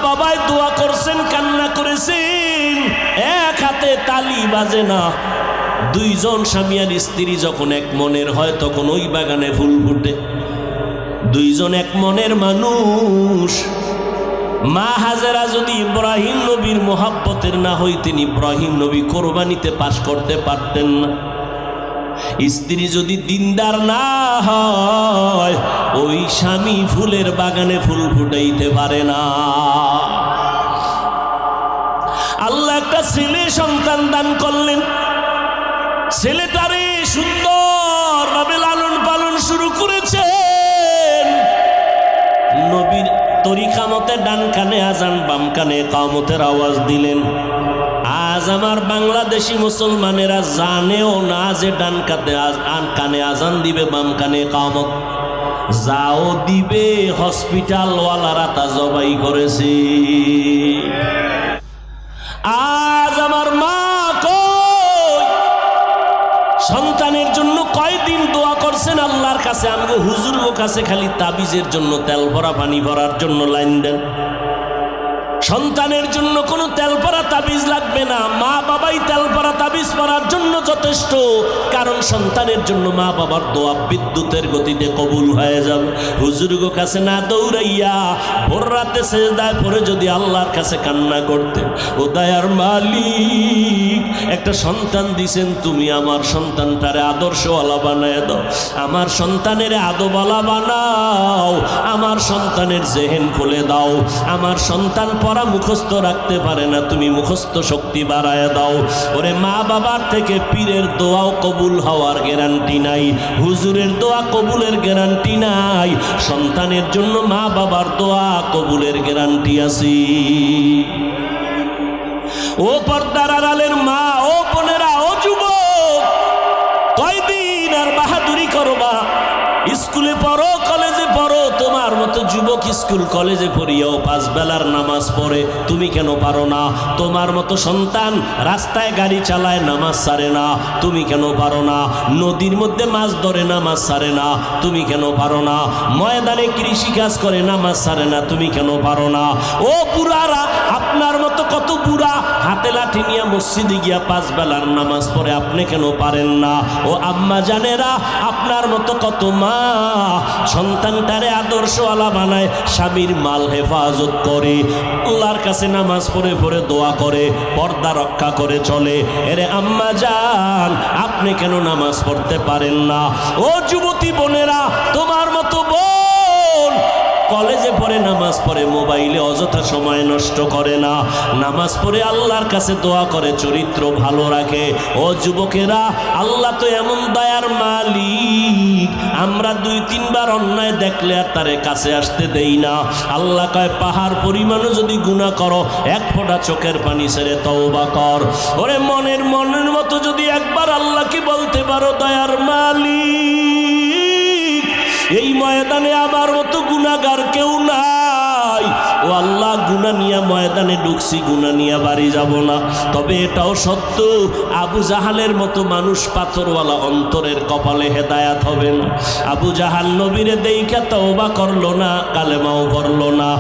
বাবাই দোয়া করছেন, কান্না করেছেন, এক হাতে তালি বাজে না। দুইজন স্বামী আর স্ত্রী যখন এক মনের হয় তখন ওই বাগানে ফুল ফুটে। দুইজন এক মনের মানুষ। মা হাজেরা যদি ইব্রাহিম নবীর মোহাব্বতের না হইতেন, ইব্রাহিম নবী কোরবানিতে পাশ করতে পারতেন না। স্ত্রী যদি দিনদার না হয়, ওই স্বামী ফুলের বাগানে ফুল ফুটাইতে পারে না। আল্লাহ একটা ছেলে সন্তান দান করলেন। ছেলেটারে সুন্দরভাবে লালন পালন শুরু করেছেন। নবীর তরিকা মতে ডান কানে আজান, বাম কানে কামতের আওয়াজ দিলেন। আজ আমার বাংলাদেশি মুসলমানেরা জানেও না যে ডান কানে আজান দিবে, বাম কানে কামত। যাও দিবে, হসপিটালওয়ালারা তা জবাই করেছে। আজ আমার মা কই সন্তানের জন্য কয়দিন দোয়া করছেন আল্লাহর কাছে। আমগো হুজুরগো কাছে খালি তাবিজের জন্য, তেল ভরা পানি ভরার জন্য লাইন দেন। সন্তানের জন্য কোনো তেলপরা তাবিজ লাগবে না, মা বাবাই তেলপরা তাবিজ পরার জন্য যথেষ্ট। কারণ সন্তানের জন্য মা বাবার দোয়া বিদ্যুতের গতিতে কবুল হয়ে যাবে। হুজুরগো কাছে না দৌড়াইয়া ভোর রাতে সেজদায় পড়ে যদি আল্লাহর কাছে কান্না করতেন, ও দয়ার মালিক, একটা সন্তান দিছেন তুমি, আমার সন্তানটারে আদর্শওয়ালা বানায় দাও, আমার সন্তানের আদবওয়ালা বানাও, আমার সন্তানের জেহেন খুলে দাও, আমার সন্তান পড়া মুখস্থ রাখতে পারে না, তুমি মুখস্থ শক্তি বাড়ায় দাও। ওরে মা বাবার থেকে পীরের দোয়াও কবুল হওয়ার গ্যারান্টি নাই, হুজুরের দোয়া কবুলের গ্যারান্টি নাই। সন্তানের জন্য মা বাবার দোয়া কবুলের গ্যারান্টি আছে। ও পর্দার আড়ালের মা, ও বোনেরা, ও যুবক, কয়দিন আর বাহাদুরি করবা? স্কুলে পড়ো, কলেজে পড়ো, তোমার মতো যুবক স্কুল কলেজে পড়িয়াও 5 বেলার নামাজ পড়ে, তুমি কেন পারো না? তোমার মতো সন্তান রাস্তায় গাড়ি চালায়, নামাজ ছাড়ে না, তুমি কেন পারো না? নদীর মধ্যে মাছ ধরে, নামাজ ছাড়ে না, তুমি কেন পারো না? ময়দানে কৃষি কাজ করে, নামাজ ছাড়ে না, তুমি কেন পারো না? ও বুড়ারা, আপনার মতো কত বুড়া হাতে লাঠি নিয়ে মসজিদে গিয়া 5 বেলার নামাজ পড়ে, আপনি কেন পারেন না? ও আম্মা জানেরা, আপনার মতো কত মা সন্তানটারে আদর্শওয়ালা বানায়, স্বামীর মাল হেফাজত করে, আল্লাহর কাছে নামাজ পড়ে পড়ে দোয়া করে, পর্দা রক্ষা করে চলে। এরে আম্মা জান, আপনি কেন নামাজ পড়তে পারেন না? ও যুবতী বোনেরা, তোমার মতো বোন কলেজে পড়ে, নামাজ পড়ে, মোবাইলে অযথা সময় নষ্ট করে না, নামাজ পড়ে আল্লাহর কাছে দোয়া করে, চরিত্র ভালো রাখে। ও যুবকেরা, আল্লাহ তো এমন দয়ার মালিক, আমরা 2-3 বার অন্যায় দেখলে আর তারে কাছে আসতে দেই না। আল্লাহ কয়, পাহাড় পরিমাণও যদি গুনাহ করো, 1 ফোঁটা চোখের পানি ছেড়ে তওবা কর। ওরে মনের মতো যদি একবার আল্লাহকে বলতে পারো, দয়ার মালিক, এই ময়দানে আমার মতো গুনাহগার কেউ নাই, ও আল্লাহ, গুনাহ নিয়ে ময়দানে ঢুকছি, গুনাহ নিয়ে বাড়ি যাব না। তবে এটাও সত্য, আবু জাহালের মতো মানুষ পাথরওয়ালা অন্তরের কপালে হেদায়াত হবে না। আবু জাহাল নবীরে দেইখা তওবা করলো না, কালেমাও পড়লো না।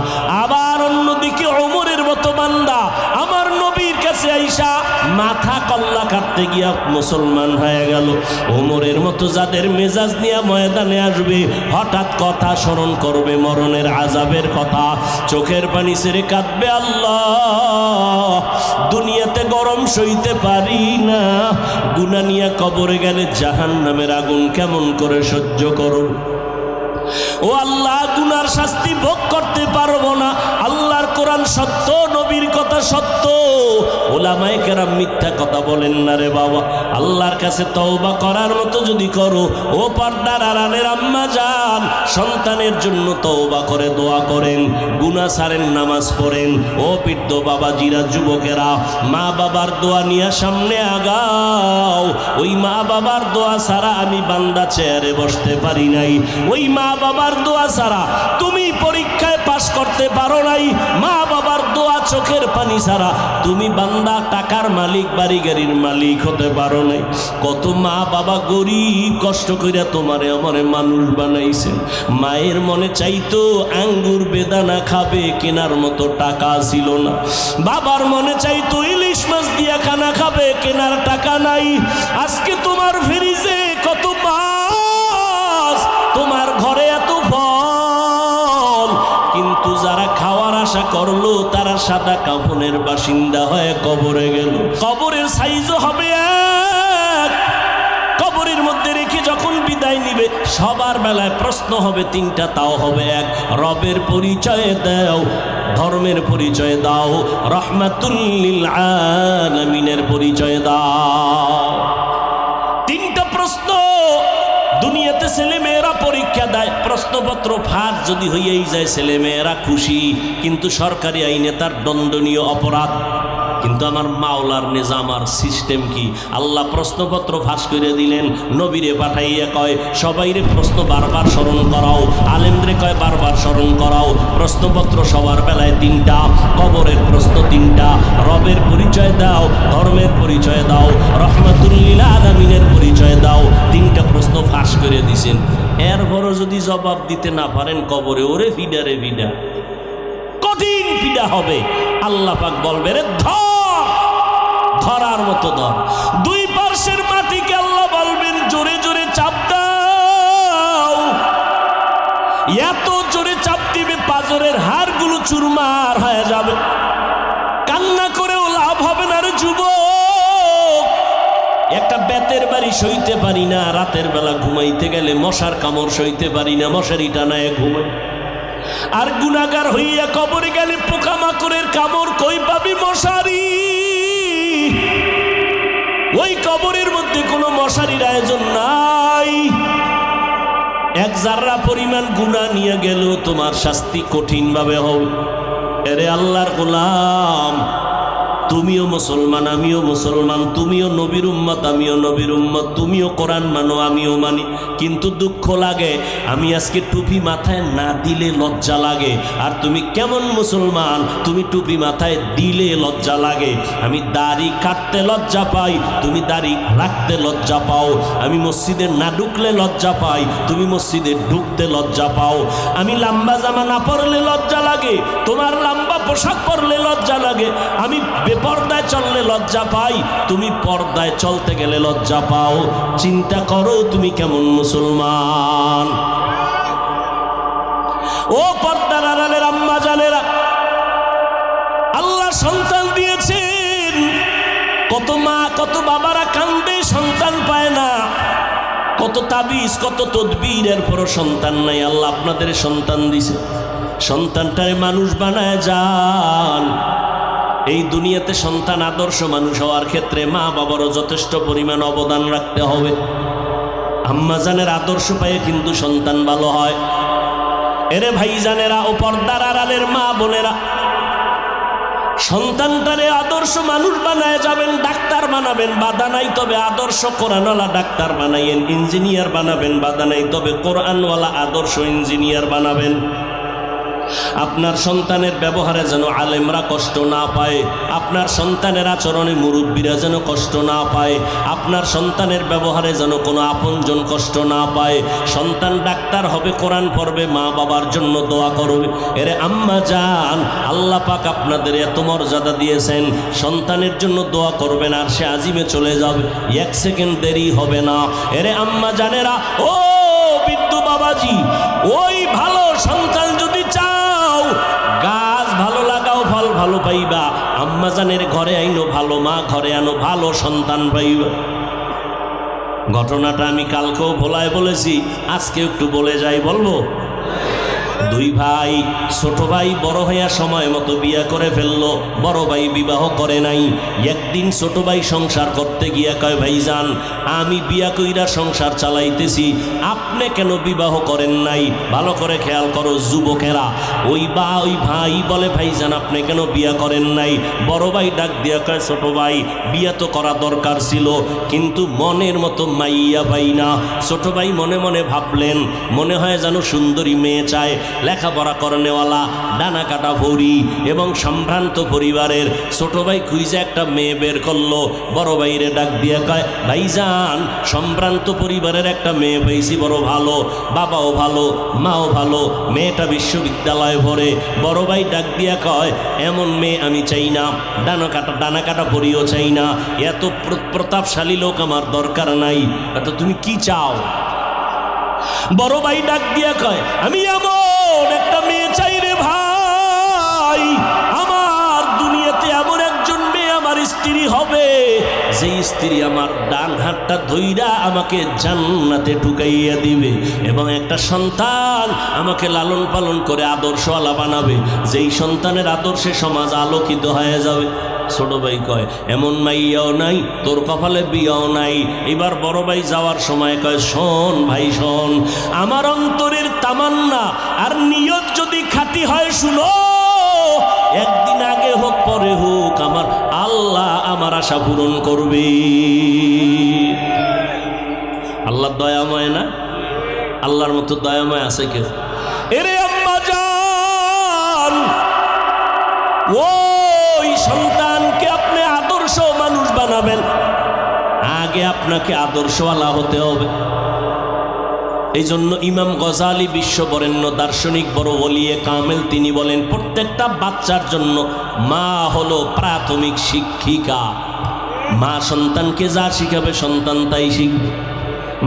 আবার অন্যদিকে ওমরের মতো বান্দা আমার নবীর কাছে আইসা মাথা কল্লা কাটতে গিয়া মুসলমান হয়ে গেল। ওমরের মতো যাদের মেজাজ নিয়ে ময়দানে আসবে, হঠাৎ কথা স্মরণ করবে মরণের আযাবের কথা, চোখের পানি ছেড়ে কাঁদবে, আল্লাহ, দুনিয়াতে গরম সইতে পারি না, গুনাহ নিয়ে কবরে গেলে জাহান্নামের আগুন কেমন করে সহ্য করব? ও আল্লাহ, গুনার শাস্তি ভোগ করতে পারবো না। আল্লাহর কোরআন সত্য, নবীর কথা সত্য, ওলামায়ে কেরাম মিথ্যা কথা বলেন না রে বাবা। আল্লাহর কাছে তওবা করার মতো যদি করো, ও পর্দার আড়ালের আম্মা জান, সন্তানের জন্য তওবা করে দোয়া করেন, গুনাহ ছাড়েন, নামাজ পড়েন। ও বৃদ্ধ বাবাজিরা, যুবকেরা, মা বাবার দোয়া নিয়ে সামনে আগাও। ওই মা বাবার দোয়া ছাড়া আমি বান্দা চেয়ারে বসতে পারি নাই, ওই মা বাবার দোয়া ছাড়া তুমি পরীক্ষায় পাশ করতে পারো নাই, মা বাবার দোয়া চোখের পানি ছাড়া তুমি বান্দা টাকার মালিক বাড়ি গাড়ির মালিক হতে পারো নাই। কত মা বাবা গরিব কষ্ট কইরা তোমারে আমারে মানুষ বানাইছেন। মায়ের মনে চাইতো আঙ্গুর বেদানা খাবে, কেনার মতো টাকা ছিল না। বাবার মনে চাইতো ইলিশ মাছ দিয়া খানা খাবে, কেনার টাকা নাই। আজকে তোমার ফ্রিজে কত মাছ, তোমার ঘরে এত ফল, কিন্তু যারা খাওয়ার আশা করলো তারা সাদা কাফনের বাসিন্দা হয়ে কবরে গেল। কবরের সাইজও হবে এক। কবরের মধ্যে রেখে যখন বিদায় নিবে সবার বেলায় প্রশ্ন হবে তিনটা, তাও হবে এক। রবের পরিচয় দাও, ধর্মের পরিচয় দাও, রহমাতুল লিল আলামিনের পরিচয় দাও। তিনটা প্রশ্ন। দুনিয়াতে ছেলে মেয়েরা পরীক্ষা দেয়, প্রশ্নপত্র ফাঁস যদি হইয়াই যায় ছেলে মেয়েরা খুশি, কিন্তু সরকারি আইনে তার দণ্ডনীয় অপরাধ। কিন্তু আমার মাওলার নিজাম আর সিস্টেম কি? আল্লাহ প্রশ্নপত্র ফাঁস করে দিলেন, নবীরে পাঠাইয়া কয় সবাইরে প্রশ্ন বারবার স্মরণ করাও, আলেমরে কয় বারবার স্মরণ করাও। প্রশ্নপত্র সবার বেলায় তিনটা, কবরের প্রশ্ন তিনটা, রবের পরিচয় দাও, ধর্মের পরিচয় দাও, রহমাতুল লিল আলামিনের পরিচয় দাও। তিনটা প্রশ্ন ফাঁস করে দিছেন। এরপরও যদি জবাব দিতে না পারেন কবরে ওরে ফিডা রে ফিডা, কঠিন ফিডা হবে। আল্লাহ পাক বলবে রে ধরার মতো ধর। দুই পার্শ্বের মাটিকে আল্লাহ বলবেন জোরে জোরে চাপ দাও। এত জোরে চাপ দিবে পাজরের হাড়গুলো চুরমার হয়ে যাবে। কান্না করেও লাভ হবে না রে যুবক। একটা বেতের বাড়ি সইতে পারি না, রাতের বেলা ঘুমাইতে গেলে মশার কামড় সইতে পারি না, মশারি টানায় ঘুমাই। আর গুনাহগার হইয়া কবরে গেলে পোকামাকড়ের কামড় কই পাবি? মশারি। ওই কবরের মধ্যে কোনো মশারির আয়োজন নাই। এক জাররা পরিমাণ গুনাহ নিয়ে গেল তোমার শাস্তি কঠিন ভাবে হবে। এরে আল্লাহর গোলাম, তুমিও মুসলমান আমিও মুসলমান, তুমিও নবীর উম্মত আমিও নবীর উম্মত, তুমিও কোরআন মানো আমিও মানি, কিন্তু দুঃখ লাগে আমি আজকে টুপি মাথায় না দিলে লজ্জা লাগে। আর তুমি কেমন মুসলমান, তুমি টুপি মাথায় দিলে লজ্জা লাগে। আমি দাড়ি কাটতে লজ্জা পাই, তুমি দাড়ি রাখতে লজ্জা পাও। আমি মসজিদে না ঢুকলে লজ্জা পাই, তুমি মসজিদে ঢুকতে লজ্জা পাও। আমি লম্বা জামা না পরলে লজ্জা লাগে, তোমার লম্বা পোশাক পরলে লজ্জা লাগে। আমি পর্দায় চললে লজ্জা পাই, তুমি পর্দায় চলতে গেলে লজ্জা পাও। চিন্তা করো তুমি কেমন মুসলমান। ও পর্দার আড়ালের আম্মা জানেরা, আল্লাহ সন্তান দিয়েছেন। কত মা কত বাবারা কান্দে সন্তান পায় না, কত তাবিজ কত তদবির, এরপরও সন্তান নাই। আল্লাহ আপনাদের সন্তান দিছে, সন্তানটারে মানুষ বানায় যান। এই দুনিয়াতে সন্তান আদর্শ মানুষ হওয়ার ক্ষেত্রে মা বাবারও যথেষ্ট পরিমাণ অবদান রাখতে হবে। আম্মাজানের আদর্শ পায়ে কিন্তু সন্তান ভালো হয়। এরে ভাইজানেরা ও পর্দার আড়ালের মা বোনেরা, সন্তানটারে আদর্শ মানুষ বানায় যাবেন, ডাক্তার বানাবেন বাধা নাই, তবে আদর্শ কোরআনওয়ালা ডাক্তার বানাইয়েন। ইঞ্জিনিয়ার বানাবেন বাধা নাই, তবে কোরআনওয়ালা আদর্শ ইঞ্জিনিয়ার বানাবেন। আপনার সন্তানের ব্যবহারে যেন আলেমরা কষ্ট না পায়, আপনার সন্তানের আচরণে মুরব্বীরা যেন কষ্ট না পায়, আপনার সন্তানের ব্যবহারে যেন কোনো আপনজন কষ্ট না পায়। সন্তান ডাক্তার হবে, কোরআন পড়বে, মা বাবার জন্য দোয়া করবে। এরে আম্মা জান, আল্লাহ পাক আপনাদের এত মর্যাদা দিয়েছেন, সন্তানের জন্য দোয়া করবেন আর সে আজিমে চলে যাবে, এক সেকেন্ড দেরি হবে না। এরে আম্মা জানেরা, ও বিদ্যু বাবাজি, ওই ভালো সন্তান যদি চাও, গাছ ভালো লাগাও, ফল ভালো পাইবা। আম্মাজানের ঘরে আইনো ভালো মা, ঘরে আনো ভালো সন্তান পাইবা। ঘটনাটা আমি কালকেও ভোলায় বলেছি, আজকে একটু বলে যাই, বলবো। দুই ভাই, ছোট ভাই বড় হইয়া সময় মতো বিয়া করে ফেললো, বড় ভাই বিবাহ করে নাই। একদিন ছোট ভাই সংসার করতে গিয়া কয়, ভাইজান আমি বিয়া কইরা সংসার চালাইতেছি, আপনি কেন বিবাহ করেন নাই? ভালো করে খেয়াল করো যুবকেরা, ওই ভাই বলে, ভাইজান আপনি কেন বিয়া করেন নাই? বড় ভাই ডাক দিয়া কয়, ছোট ভাই বিয়া তো করা দরকার ছিল, কিন্তু মনের মতো মাইয়া পাই না। ছোট ভাই মনে মনে ভাবলেন, মনে হয় যেন সুন্দরী মেয়ে চায়। লেখাপড়া করনেওয়ালা ডানা কাটা ভরি এবং সম্ভ্রান্ত পরিবারের ছোট ভাই খুঁজে একটা মেয়ে বের করলো। বড় ভাইরে ডাক দিয়ে কয়, ভাইজান সম্ভ্রান্ত পরিবারের একটা মেয়ে পেয়েছি, বড় ভালো, বাবাও ভালো, মাও ভালো, মেয়েটা বিশ্ববিদ্যালয়ে পড়ে। বড় ভাই ডাক দিয়া কয়, এমন মেয়ে আমি চাই না, ডানা কাটা পরিও চাই না, এত প্রতাপশালী লোক আমার দরকার নাই। তো তুমি কি চাও? বড় ভাই ডাক দিয়া কয়, আমি এমন একটা মেয়ে চাই রে ভাই, আমার দুনিয়াতে এমন একজন মেয়ে আমার স্ত্রী হবে, যে স্ত্রী আমার ডান হাতটা ধইরা আমাকে জান্নাতে ঢুকাইয়া দিবে এবং একটা সন্তান আমাকে লালন পালন করে আদর্শওয়ালা বানাবে, যেই সন্তানের আদর্শে সমাজ আলোকিত হয়ে যাবে। ছোট ভাই কয়, এমন মাইয়াও নাই, তোর কপালে বিয়াও নাই। এবার বড় ভাই যাওয়ার সময় কয়, শোন ভাই শোন, আমার অন্তরের তামান্না আর নিয়ত যদি খাঁটি হয়, শুনো, একদিন আগে হোক পরে হোক আমার আল্লাহ আমার আশা পূরণ করবে। আল্লাহ দয়াময় না? আল্লাহর মতো দয়াময় আছে কেউ? এরে আম্মা জান, ওই সন্তানকে আপনি আদর্শ মানুষ বানাবেন, আগে আপনাকে আদর্শওয়ালা হতে হবে। এই জন্য ইমাম গজালি বিশ্ববরেণ্য দার্শনিক, বড় ওলিয়ে কামেল, তিনি বলেন, প্রত্যেকটা বাচ্চার জন্য মা হলো প্রাথমিক শিক্ষিকা। মা সন্তানকে যা শিখাবে সন্তান তাই শিখবে।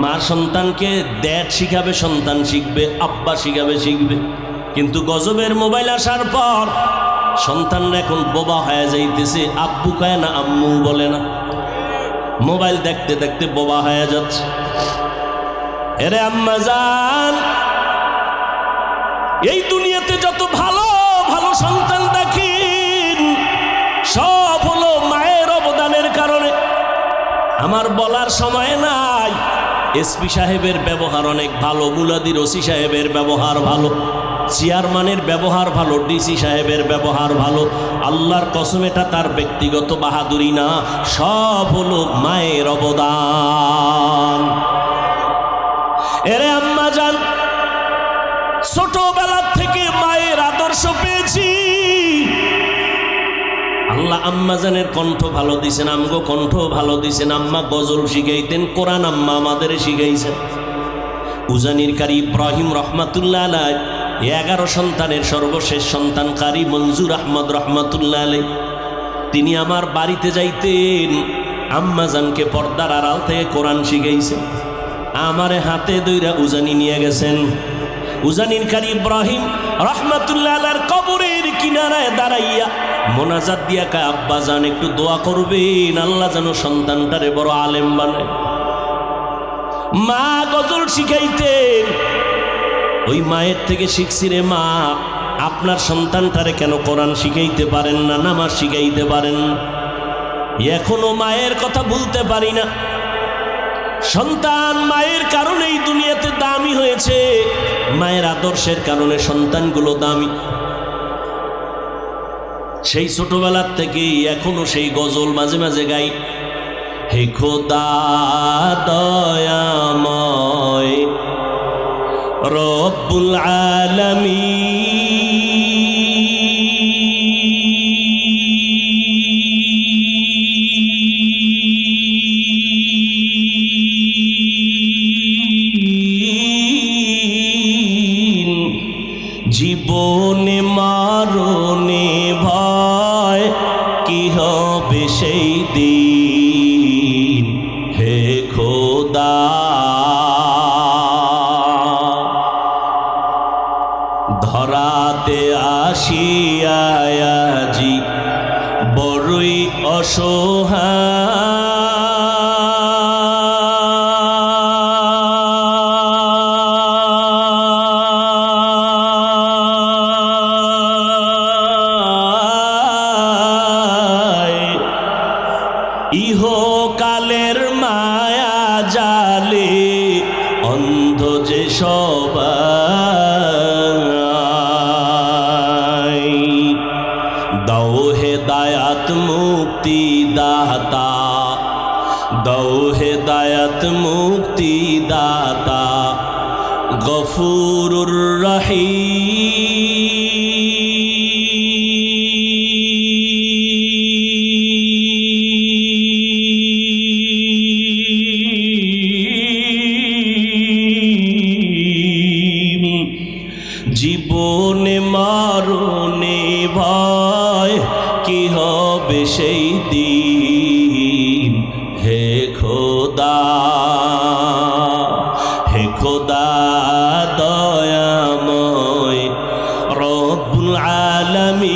মা সন্তানকে ড্যাড শিখাবে, সন্তান শিখবে, আব্বা শিখবে। কিন্তু গজবের মোবাইল আসার পর সন্তানরা এখন বোবা হয়ে যাইতেছে, আব্বু কয় না, আম্মু বলে না, মোবাইল দেখতে দেখতে বোবা হয়ে যাচ্ছে। এরে আম্মা জান, এই দুনিয়াতে যত ভালো ভালো সন্তান দেখেন, সব হলো মায়ের অবদানের কারণে। আমার বলার সময় নাই, এসপি সাহেবের ব্যবহার অনেক ভালো, মুলাদির ওসি সাহেবের ব্যবহার ভালো, চেয়ারম্যানের ব্যবহার ভালো, ডিসি সাহেবের ব্যবহার ভালো। আল্লাহর কসম, এটা তার ব্যক্তিগত বাহাদুরি না, সব হলো মায়ের অবদান। এরে আম্মা জান, ছোটবেলা থেকে মায়ের আদর্শ পেয়েছি। আল্লাহ আম্মা জানের কণ্ঠ ভালো দিছেন, আমগো কণ্ঠ ভালো দিছেন। আম্মা গজল শিখাইতেন, কোরআন আম্মা আমাদের শিখাইছেন। উজানির কারি ইব্রাহিম রহমাতুল্লাহ আলাইহি 11 সন্তানের সর্বশেষ সন্তান কারি মঞ্জুর আহমদ রহমাতুল্লাহ আলাইহি, তিনি আমার বাড়িতে যাইতেন, আম্মা জানকে পর্দার আড়াল থেকে কোরআন শিখাইছেন। আমারে হাতে দইরা উজানি নিয়ে গেছেন। উজানির কারি ইব্রাহিম রহমাতুল্লাহ আলাইহির কবরের কিনারায় দাঁড়াইয়া মোনাজাত দিয়া কয়, আব্বা জান একটু দোয়া করবেন, আল্লাহ যেন সন্তানটারে বড় আলেম বানায়। মা গজল শিখাইতেন, ওই মায়ের থেকে শিখছি রে মা, আপনার সন্তানটারে কেন কোরআন শিখাইতে পারেন না, নামাজ শিখাইতে পারেন না? এখনো মায়ের কথা ভুলতে পারি না। সন্তান মায়ের কারণেই দুনিয়াতে দামি হয়েছে, মায়ের আদর্শের কারণে সন্তানগুলো দামি। সেই ছোটবেলার থেকেই এখনো সেই গজল মাঝে মাঝে গাই, হে খোদা দয়াময় রব্বুল আলামিন, জীবনে মারণে ভয় কি হবে সেই দিন, হে খোদা ধরাতে আসিয়াজি বড়ই অসহায়, ইহকালের মায়া জালে অন্ধ যে সবাই, দাও হেদায়াত মুক্তি দাতা, দাও হেদায়াত মুক্তি দাতা, গফুরুর রহিম। কি হবে সেই দিন, হে খোদা হে খোদা দয়াময় রব্বুল আলামিন।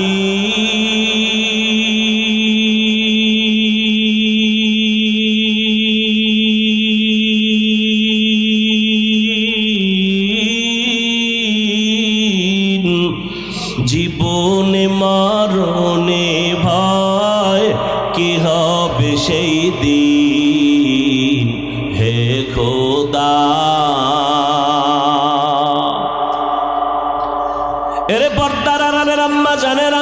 জীবনে মরণে ভয়, কি হবে সেই দিন, হে খোদা। এরে পর্দার আড়ালের আম্মা জানেরা,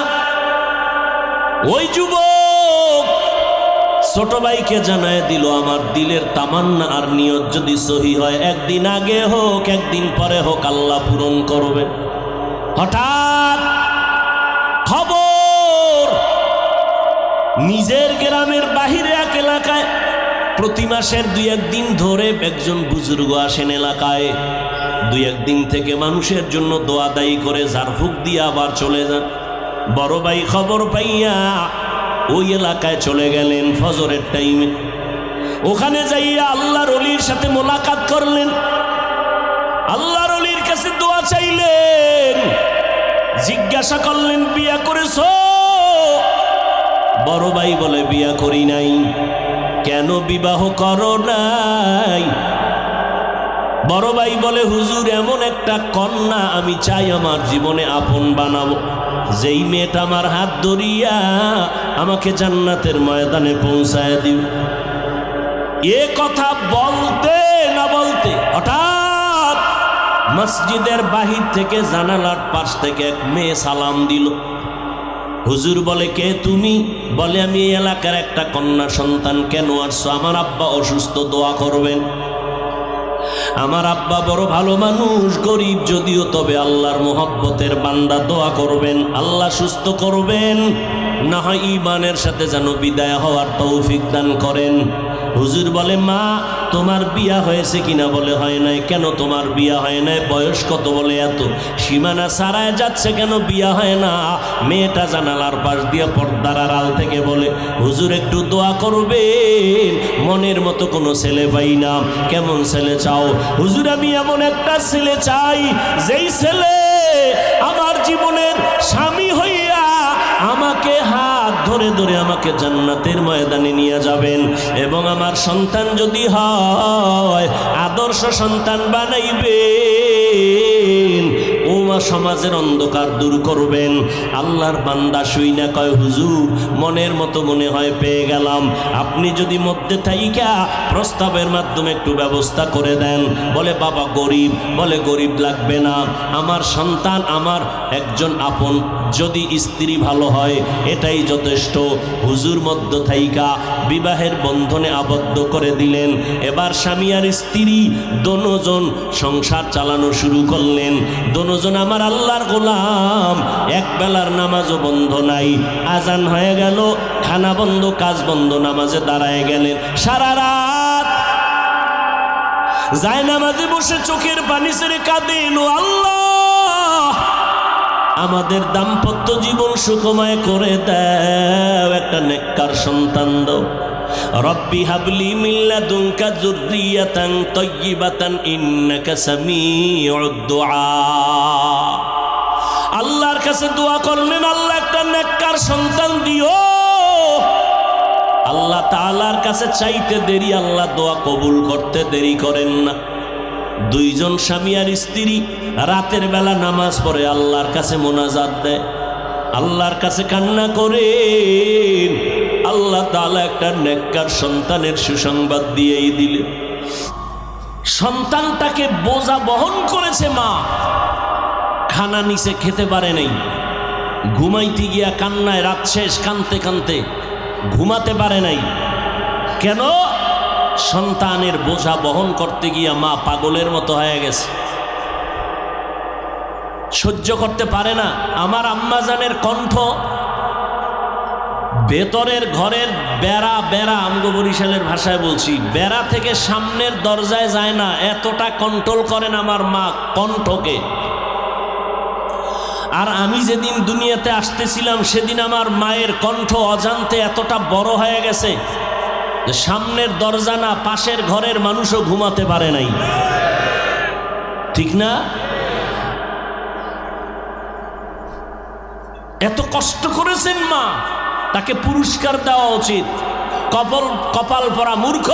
ওই যুবক ছোট ভাইকে জানায় দিল, আমার দিলের তামান্না আর নিয়ত যদি সহি হয়, একদিন আগে হোক একদিন পরে হোক আল্লাহ পূরণ করবে। হঠাৎ খবর, নিজের গ্রামের বাহিরে এক এলাকায় প্রতি মাসের 2-1 দিন ধরে একজন বুজুর্গ আসেন এলাকায়। 2-1 দিন থেকে মানুষের জন্য দোয়া দায়ী করে ঝাড়ফুঁক দিয়ে আবার চলে যান। বড় ভাই খবর পাইয়া ওই এলাকায় চলে গেলেন ফজরের টাইমে। ওখানে যাইয়া আল্লাহর ওলির সাথে মোলাকাত করলেন, আল্লাহর ওলির কাছে দোয়া চাইলেন, জিজ্ঞাসা করলেন বিয়া করেছো? বড় ভাই বলে বিয়া করি নাই। কেন বিবাহ করো নাই? বড় ভাই বলে হুজুর, এমন একটা কন্যা আমি চাই আমার জীবনে আপন বানাবো, যেই মেয়েটা আমার হাত ধরিয়া আমাকে জান্নাতের ময়দানে পৌঁছায় দিও। এ কথা বলতে না বলতে হঠাৎ মসজিদের বাহির থেকে জানালার পাশ থেকে এক মেয়ে সালাম দিল। হুজুর বলে কে তুমি? বলে আমি এই এলাকার একটা কন্যা সন্তান। কেন আসছো? আমার আব্বা অসুস্থ, দোয়া করবেন। আমার আব্বা বড় ভালো মানুষ, গরিব যদিও, তবে আল্লাহর মোহব্বতের বান্দা, দোয়া করবেন আল্লাহ সুস্থ করবেন, না হয় ঈমানের সাথে যেন বিদায় হওয়ার তৌফিক দান করেন। হুজুর বলে মা তোমার বিয়া হয়েছে কিনা? বলে হয় নাই। কেন তোমার বিয়া হয় নাই? বয়স কত? বলে এত। সীমানা ছাড়ায় যাচ্ছে কেন, বিয়া হয় না? মেয়েটা জানালার পাশ দিয়ে পর্দার আড়াল থেকে বলে হুজুর একটু দোয়া করবেন, মনের মতো কোনো ছেলে পাই না। কেমন ছেলে চাও? হুজুর আমি এমন একটা ছেলে চাই, যেই ছেলে আমার জীবনের স্বামী হইয়া আমাকে হাত ধরে ধরে আমাকে জান্নাতের ময়দানে নিয়ে যাবেন, এবং আমার সন্তান যদি হয় আদর্শ সন্তান বানাইবেন, ও মা সমাজের অন্ধকার দূর করবেন। আল্লাহর বান্দা শুই না কয় হুজুর মনের মতো মনে হয় পেয়ে গেলাম, আপনি যদি মধ্যে থাইকা প্রস্তাবের মাধ্যমে একটু ব্যবস্থা করে দেন। বলে বাবা গরিব? বলে গরিব লাগবে না, আমার সন্তান আমার একজন আপন, যদি স্ত্রী ভালো হয় এটাই যথেষ্ট। হুজুর মধ্য থাইকা বিবাহের বন্ধনে আবদ্ধ করে দিলেন। এবার স্বামী আর স্ত্রী দোনোজন সংসার চালানো শুরু করলেন। দোনোজন আমার আল্লাহর গোলাম, এক বেলার নামাজও বন্ধ নাই। আজান হয়ে গেল, খানা বন্ধ, কাজ বন্ধ, নামাজে দাঁড়ায় গেলেন। সারা রাত যায় নামাজে বসে চোখের পানি ছেড়ে কাঁদেন, ও আল্লাহ আমাদের দাম্পত্য জীবন সুখময় করে দাও, একটা নেককার সন্তান দাও। রব্বি হাবলি মিন লাদুনকা যুররিয়াতান তাইয়্যিবাতান ইন্নাকা সামিউদ দুআ। আল্লাহর কাছে দোয়া করলেন, আল্লাহ একটা নেককার সন্তান দিও। আল্লাহ তাআলার কাছে চাইতে দেরি, আল্লাহ দোয়া কবুল করতে দেরি করেন না। দুইজন স্বামী আর স্ত্রী রাতের বেলা নামাজ পড়ে আল্লাহর কাছে মোনাজাত দেয়, আল্লাহর কাছে কান্না করে। আল্লাহ তাআলা একটা নেককার সন্তানের সুসংবাদ দিয়েই দিলেন। সন্তানটাকে বোঝা বহন করেছে মা, খানা নিচে খেতে পারে নাই, ঘুমাইতে গিয়া কান্নায় রাত শেষ, কানতে কানতে ঘুমাতে পারে নাই। কেন? সন্তানের বোঝা বহন করতে গিয়া মা পাগলের মতো হয়ে গেছে, সহ্য করতে পারে না। আমার আম্মাজানের কণ্ঠ ভেতরের ঘরের বেড়া, বেড়া আমগো বরিশালের ভাষায় বলছি, বেড়া থেকে সামনের দরজায় যায় না, এতটা কন্ট্রোল করেন আমার মা কণ্ঠকে। আর আমি যেদিন দুনিয়াতে আসতেছিলাম সেদিন আমার মায়ের কণ্ঠ অজান্তে এতটা বড় হয়ে গেছে যে সামনের দরজা না পাশের ঘরের মানুষও ঘুমাতে পারে নাই, ঠিক না? এত কষ্ট করেছেন মা, তাকে পুরস্কার দেওয়া উচিত। কপাল পরা মূর্খ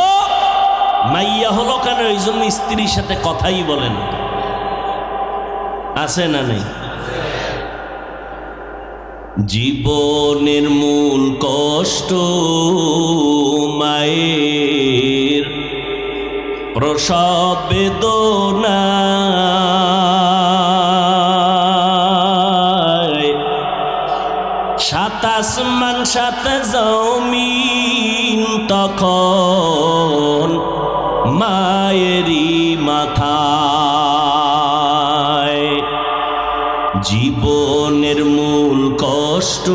মাইয়া হলো কেন, এই জন্য স্ত্রীর সাথে কথাই বলেন, আছে না নেই? জীবনের মূল কষ্ট মায়ের প্রসব বেদনা, সাত আসমান সাত জমিন তখন মায়েরই মাথায়। জীবনের মূল কষ্ট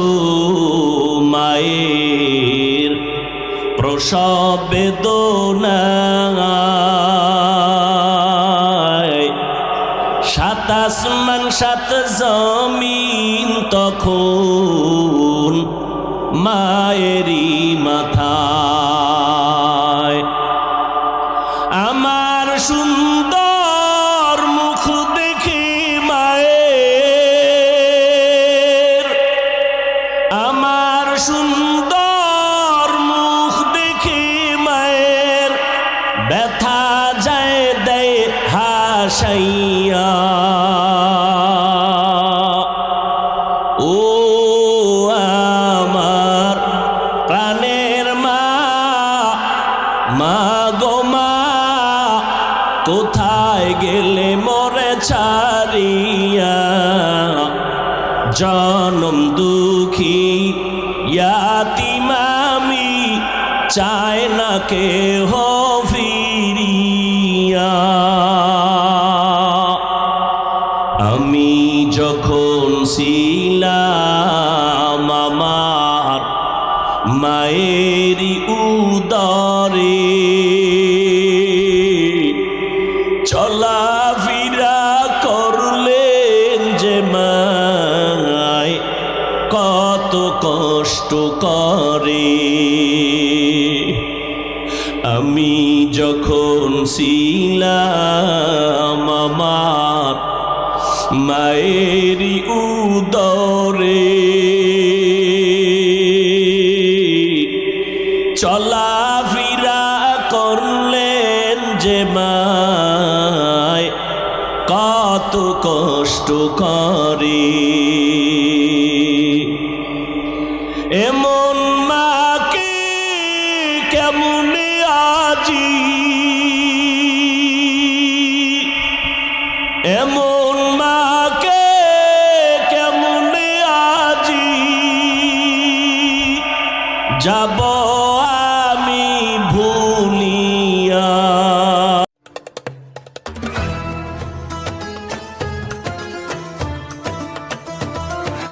মায়ের প্রসব বেদনা, সাত আসমান সাত জমিন তখন মায়েরই মাথায়। আমার সুন্দর মুখ দেখে মায়ের, আমার সুন্দর মুখ দেখে মায়ের ব্যথা যায় দেয় হাসাইয়া। ও আমার প্রাণের মা, মা গো মা, কোথায় গেলে মোরে ছাড়িয়া? জনম দুঃখী ইয়াতীম আমি, চাই না কেহ ফিরিয়া। আমি যখন ছিলাম আমার মায়েরই উদরে, চলাফেরা করলেন যে মায় কত কষ্ট করে। আমি যখন ছিলাম আমার মায়েরই উদরে, চলাফেরা করলেন যে মায় কত কষ্ট করে। এমন মাকে কেমনে আজি, এমন মাকে কেমনে আজি যাব